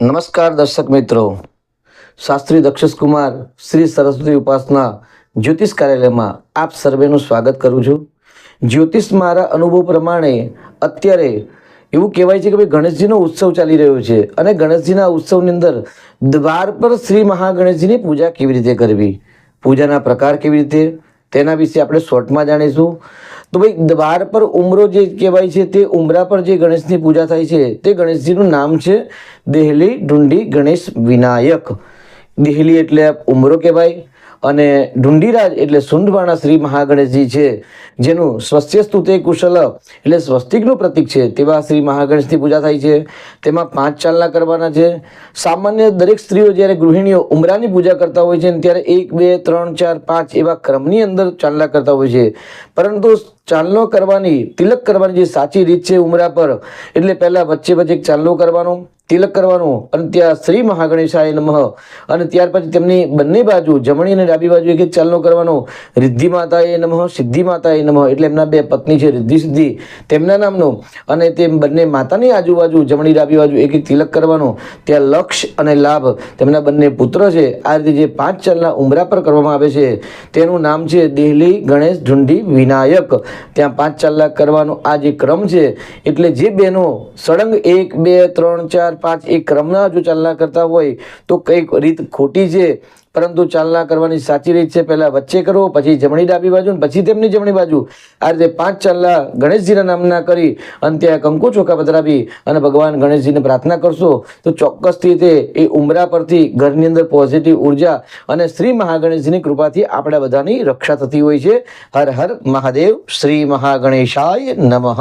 નમસ્કાર દર્શક મિત્રો, શાસ્ત્રી દક્ષેશ કુમાર શ્રી સરસ્વતી ઉપાસના જ્યોતિષ કાર્યાલયમાં આપ સર્વેનું સ્વાગત કરું છું. જ્યોતિષ મારા અનુભવ પ્રમાણે અત્યારે એવું કહેવાય છે કે ભાઈ ગણેશજીનો ઉત્સવ ચાલી રહ્યો છે અને ગણેશજીના ઉત્સવની અંદર દ્વાર પર શ્રી મહાગણેશજીની પૂજા કેવી રીતે કરવી, પૂજાના પ્રકાર કેવી રીતે, તેના વિશે આપણે શોર્ટમાં જાણીશું. તો ભાઈ દ્વાર પર ઉમરો જે કહેવાય છે તે ઉમરા પર જે ગણેશની પૂજા થાય છે તે ગણેશજીનું નામ છે દેહલી ઢુંડી ગણેશ વિનાયક. દેહલી એટલે ઉમરો કહેવાય અને ઢુંડીરાજ એટલે સુંઢવાણા શ્રી મહાગણેશજી છે, જેનું સ્વસ્ય સ્તુતે કુશલ એટલે સ્વસ્તિકનું પ્રતીક છે તેવા શ્રી મહાગણેશની પૂજા થાય છે. તેમાં 5 ચાલના કરવાના છે. સામાન્ય દરેક સ્ત્રીઓ જ્યારે ગૃહિણીઓ ઉમરાની પૂજા કરતા હોય છે ત્યારે 1 2 3 4 5 એવા ક્રમની અંદર ચાલના કરતા હોય છે, પરંતુ ચાલનો કરવાની, તિલક કરવાની જે સાચી રીત છે ઉમરા પર, એટલે પહેલાં વચ્ચે એક ચાલનો કરવાનો, તિલક કરવાનું અને ત્યાં શ્રી મહાગણેશાય નમઃ અને ત્યાર પછી તેમની બંને બાજુ જમણી અને ડાબી બાજુ એક ચાલનો કરવાનો. રિદ્ધિ માતાએ નમઃ, સિદ્ધિ માતાએ નમઃ એટલે એમના 2 પત્ની છે રિદ્ધિ સિદ્ધિ તેમના નામનું, અને તે બંને માતાની આજુબાજુ જમણી ડાબી બાજુ એક તિલક કરવાનું. ત્યાં લક્ષ અને લાભ તેમના બંને પુત્ર છે. આ રીતે જે 5 ચાલના ઉમરા પર કરવામાં આવે છે તેનું નામ છે દેહલી ગણેશ ઢુંડી વિનાયક. ત્યાં 5 ચાલના કરવાનો આ જે ક્રમ છે, એટલે જે બહેનો સળંગ 1 2 3 4 5 એ ક્રમના જો ચાલના કરતા હોય તો કંઈક રીત ખોટી છે, પરંતુ ચાલના કરવાની સાચી રીત છે પહેલાં વચ્ચે કરો, પછી જમણી ડાબી બાજુ, પછી તેમની જમણી બાજુ. આ રીતે 5 ચાલના ગણેશજીના નામના કરી અને ત્યાં કંકુ ચોખા પધરાવી અને ભગવાન ગણેશજીને પ્રાર્થના કરશો તો ચોક્કસથી તે એ ઉમરા પરથી ઘરની અંદર પોઝિટિવ ઉર્જા અને શ્રી મહાગણેશજીની કૃપાથી આપણા બધાની રક્ષા થતી હોય છે. હર હર મહાદેવ. શ્રી મહાગણેશાય નમઃ.